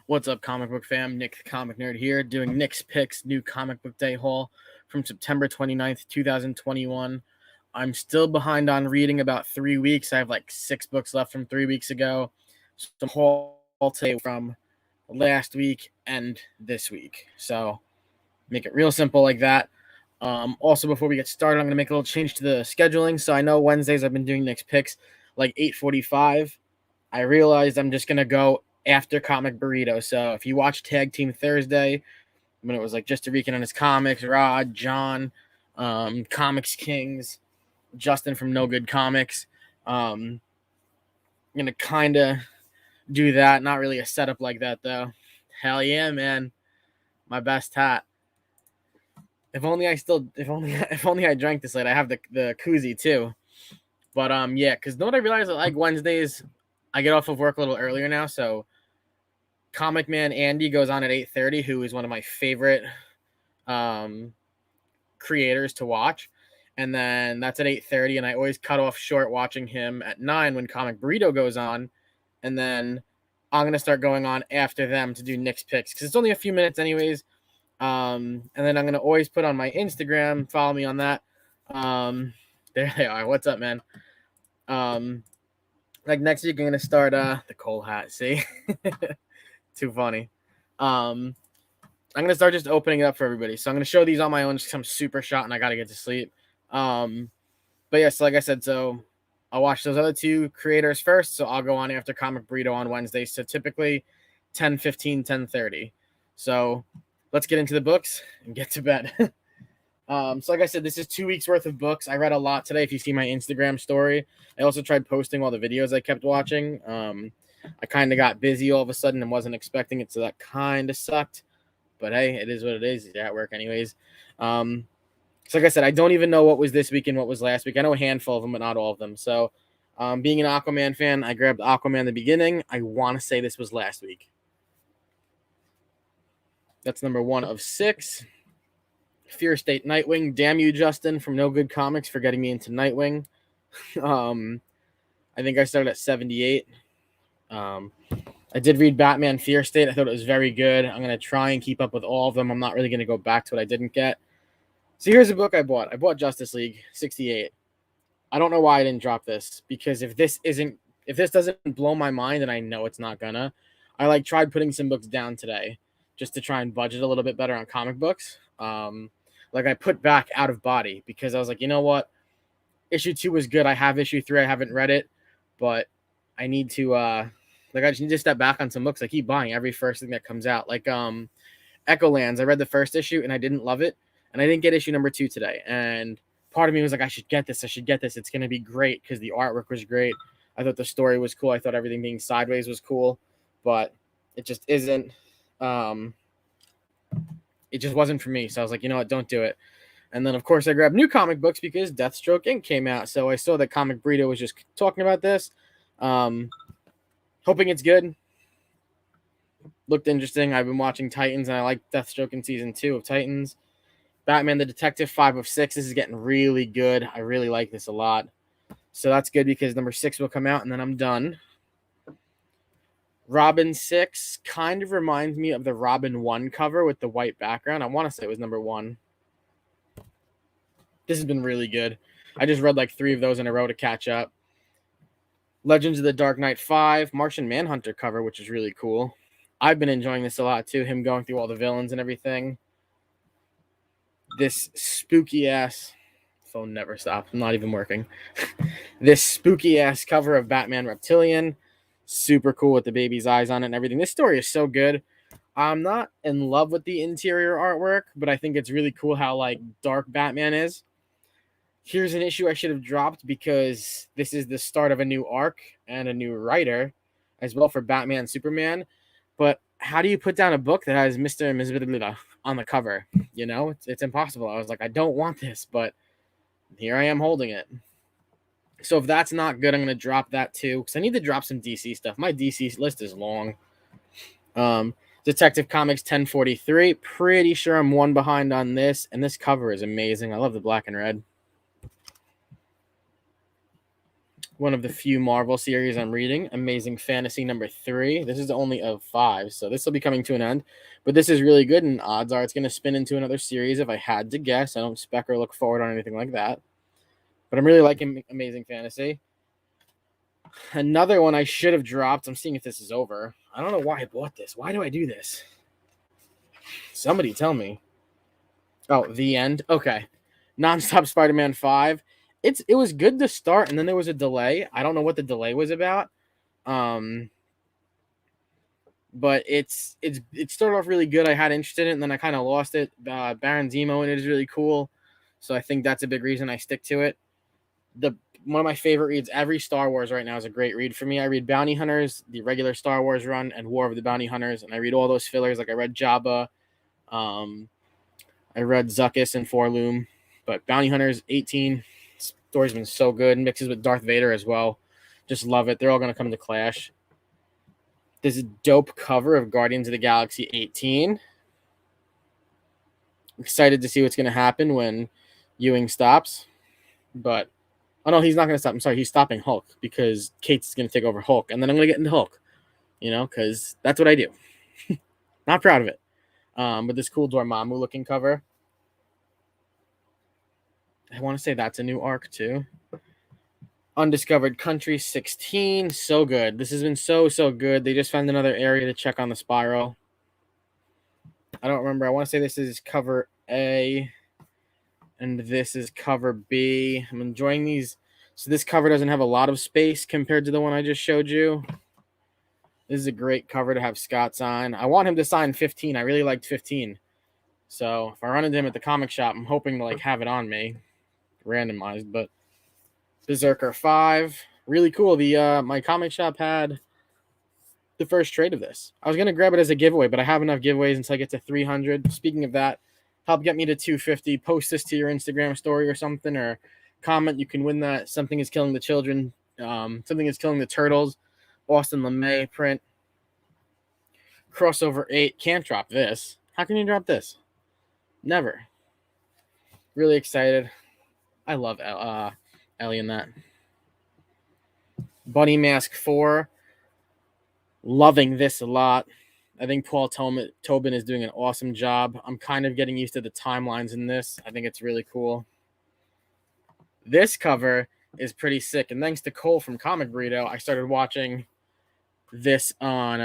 What's up, comic book fam? Nick the Comic Nerd here, doing Nick's Picks new comic book day haul from September 29th, 2021. I'm still behind on reading about 3 weeks. I have like 6 books left from 3 weeks ago. Some haul today from last week and this week. So make it real simple like that. Also, before we get started, I'm going to make a little change to the scheduling. So I know Wednesdays I've been doing Nick's Picks like 8:45. I realized I'm just going to go after Comic Burrito. So if you watch Tag Team Thursday, when it was like just a weekend on his comics, Rod, John, Comics Kings, Justin from No Good Comics, I'm going to kind of do that. Not really a setup like that, though. Hell yeah, man. My best hat. If only I drank this late. I have the koozie too. But yeah, because know what I realized, like Wednesdays, I get off of work a little earlier now, so Comic Man Andy goes on at 8:30, who is one of my favorite creators to watch. And then that's at 8:30, and I always cut off short watching him at 9 when Comic Burrito goes on. And then I'm going to start going on after them to do Nick's Picks, because it's only a few minutes anyways. And then I'm going to always put on my Instagram, follow me on that. There they are. What's up, man? Like next week, I'm going to start the Cole hat, see? Too funny. I'm going to start just opening it up for everybody. So I'm going to show these on my own just because I'm super shot and I got to get to sleep. But yeah, so like I said, so I'll watch those other two creators first. So I'll go on after Comic Burrito on Wednesday. So typically 10:15, 10:30. So let's get into the books and get to bed. So like I said, this is 2 weeks worth of books. I read a lot today. If you see my Instagram story, I also tried posting all the videos I kept watching. I kind of got busy all of a sudden and wasn't expecting it, so that kind of sucked. But hey, it is what it is. You're at work anyways. So like I said, I don't even know what was this week and what was last week. I know a handful of them, but not all of them. So being an Aquaman fan, I grabbed Aquaman in the beginning. I want to say this was last week. That's number 1 of 6. Fear State Nightwing. Damn you, Justin, from No Good Comics for getting me into Nightwing. I think I started at 78. I did read Batman Fear State. I thought it was very good. I'm going to try and keep up with all of them. I'm not really going to go back to what I didn't get. So here's a book I bought. I bought Justice League 68. I don't know why I didn't drop this, because if this doesn't blow my mind, and I know it's not gonna, I tried putting some books down today just to try and budget a little bit better on comic books. I put back Out of Body because I was like, you know what? Issue 2 was good. I have issue 3. I haven't read it, but I need to I just need to step back on some books. I keep buying every first thing that comes out. Like Echolands. I read the first issue and I didn't love it, and I didn't get issue number 2 today. And part of me was like, I should get this. It's going to be great because the artwork was great. I thought the story was cool. I thought everything being sideways was cool, but it just isn't. It just wasn't for me. So I was like, you know what? Don't do it. And then, of course, I grabbed new comic books because Deathstroke Ink came out. So I saw that Comic Burrito was just talking about this. Hoping it's good. Looked interesting. I've been watching Titans, and I like Deathstroke in season 2 of Titans. Batman the Detective 5 of 6. This is getting really good. I really like this a lot. So that's good because number 6 will come out, and then I'm done. Robin 6 kind of reminds me of the Robin 1 cover with the white background. I want to say it was number 1. This has been really good. I just read like 3 of those in a row to catch up. Legends of the Dark Knight 5, Martian Manhunter cover, which is really cool. I've been enjoying this a lot too, him going through all the villains and everything. This spooky-ass... Phone never stopped. I'm not even working. This spooky-ass cover of Batman Reptilian. Super cool with the baby's eyes on it and everything. This story is so good. I'm not in love with the interior artwork, but I think it's really cool how dark Batman is. Here's an issue I should have dropped because this is the start of a new arc and a new writer as well for Batman Superman. But how do you put down a book that has Mr. Invisibility on the cover? You know, it's impossible. I was like, I don't want this, but here I am holding it. So if that's not good, I'm going to drop that too, because I need to drop some DC stuff. My DC list is long. Detective Comics 1043. Pretty sure I'm 1 behind on this, and this cover is amazing. I love the black and red. one of the few Marvel series I'm reading, Amazing Fantasy #3. This is only of 5, so this will be coming to an end. But this is really good, and odds are it's going to spin into another series if I had to guess. I don't spec or look forward on anything like that. But I'm really liking Amazing Fantasy. Another one I should have dropped. I'm seeing if this is over. I don't know why I bought this. Why do I do this? Somebody tell me. Oh, the end. Okay. NonStop Spider-Man 5. It was good to start, and then there was a delay. I don't know what the delay was about. But it started off really good. I had interest in it, and then I kind of lost it. Baron Zemo in it is really cool. So I think that's a big reason I stick to it. One of my favorite reads, every Star Wars right now is a great read for me. I read Bounty Hunters, the regular Star Wars run, and War of the Bounty Hunters, and I read all those fillers. Like I read Jabba, I read Zuckuss and Forloom, but Bounty Hunters 18 story's been so good. Mixes with Darth Vader as well. Just love it. They're all going to come to Clash. There's a dope cover of Guardians of the Galaxy 18. Excited to see what's going to happen when Ewing stops. But, oh no, he's not going to stop. I'm sorry, he's stopping Hulk because Kate's going to take over Hulk. And then I'm going to get into Hulk, because that's what I do. Not proud of it. But this cool Dormammu looking cover. I want to say that's a new arc too. Undiscovered Country 16. So good. This has been so good. They just found another area to check on the spiral. I don't remember. I want to say this is cover A. And this is cover B. I'm enjoying these. So this cover doesn't have a lot of space compared to the one I just showed you. This is a great cover to have Scott sign. I want him to sign 15. I really liked 15. So if I run into him at the comic shop, I'm hoping to have it on me. Randomized, but Berserker 5. Really cool. The my comic shop had the first trade of this. I was going to grab it as a giveaway, but I have enough giveaways until I get to 300. Speaking of that, help get me to 250. Post this to your Instagram story or something, or comment. You can win that. Something is Killing the Children. Something is Killing the Turtles. Austin Lemay print. Crossover 8. Can't drop this. How can you drop this? Never. Really excited. I love Ellie in that. Bunny Mask 4. Loving this a lot. I think Paul Tobin is doing an awesome job. I'm kind of getting used to the timelines in this. I think it's really cool. This cover is pretty sick. And thanks to Cole from Comic Burrito, I started watching this on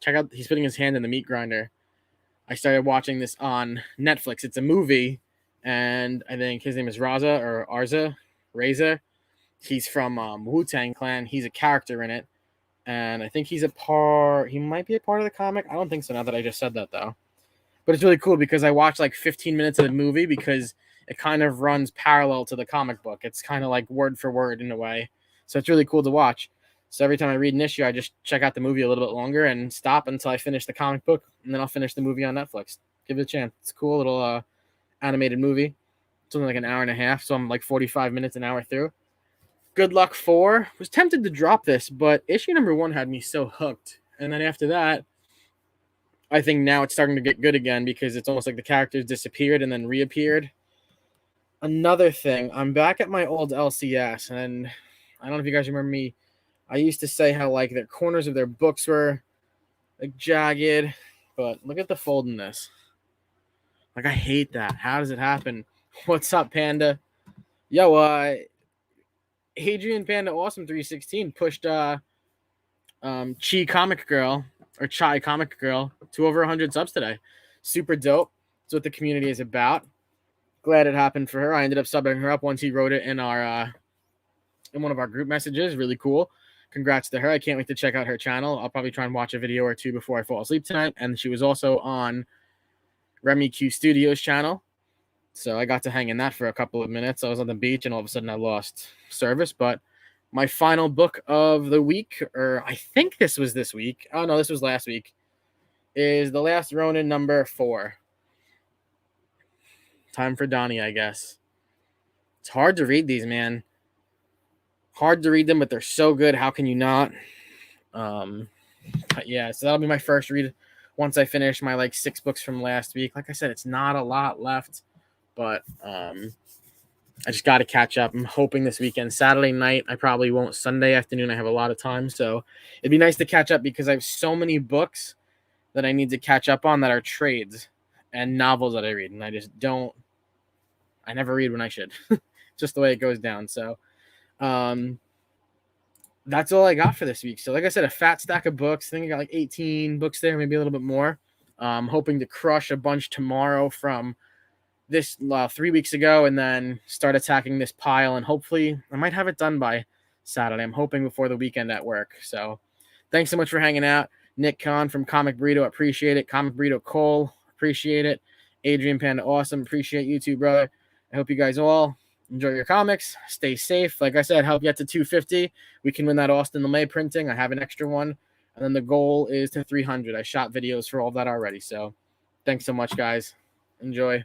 check out, he's putting his hand in the meat grinder. I started watching this on Netflix. It's a movie, and I think his name is Reza. He's from Wu-Tang Clan. He's a character in it, and I think he might be a part of the comic. I don't think so now that I just said that, though. But it's really cool because I watched 15 minutes of the movie because it kind of runs parallel to the comic book. It's kind of like word for word in a way. So it's really cool to watch. So every time I read an issue, I just check out the movie a little bit longer and stop until I finish the comic book, and then I'll finish the movie on Netflix. Give it a chance. It's a cool little animated movie. It's only an hour and a half, so I'm 45 minutes, an hour through. Good Luck 4. Was tempted to drop this, but issue number 1 had me so hooked. And then after that, I think now it's starting to get good again because it's almost like the characters disappeared and then reappeared. Another thing, I'm back at my old LCS, and I don't know if you guys remember me. I used to say how their corners of their books were jagged, but look at the fold in this. I hate that. How does it happen? What's up, Panda? Yo, Adrian Panda Awesome 316 pushed Chai Comic Girl to over 100 subs today. Super dope. That's what the community is about. Glad it happened for her. I ended up subbing her up once he wrote it in our in one of our group messages. Really cool. Congrats to her. I can't wait to check out her channel. I'll probably try and watch a video or two before I fall asleep tonight. And she was also on Remy Q Studios channel. So I got to hang in that for a couple of minutes. I was on the beach and all of a sudden I lost service. But my final book of the week, or I think this was this week. Oh, no, this was last week, is The Last Ronin #4. Time for Donnie, I guess. It's hard to read these, man. Hard to read them, but they're so good. How can you not? But yeah, so that'll be my first read once I finish my 6 books from last week. Like I said, it's not a lot left, but I just got to catch up. I'm hoping this weekend, Saturday night, I probably won't. Sunday afternoon, I have a lot of time. So it'd be nice to catch up because I have so many books that I need to catch up on that are trades and novels that I read. And I just don't, I never read when I should. Just the way it goes down. So that's all I got for this week. So like I said, a fat stack of books. I think I got like 18 books there, maybe a little bit more. Hoping to crush a bunch tomorrow from this 3 weeks ago and then start attacking this pile. And hopefully I might have it done by Saturday. I'm hoping before the weekend at work. So thanks so much for hanging out. Nick Kahn from Comic Burrito, appreciate it. Comic Burrito Cole, appreciate it. Adrian Panda, awesome. Appreciate you too, brother. I hope you guys all enjoy your comics. Stay safe. Like I said, help get to 250. We can win that Austin Lemay printing. I have an extra one. And then the goal is to 300. I shot videos for all that already. So thanks so much, guys. Enjoy.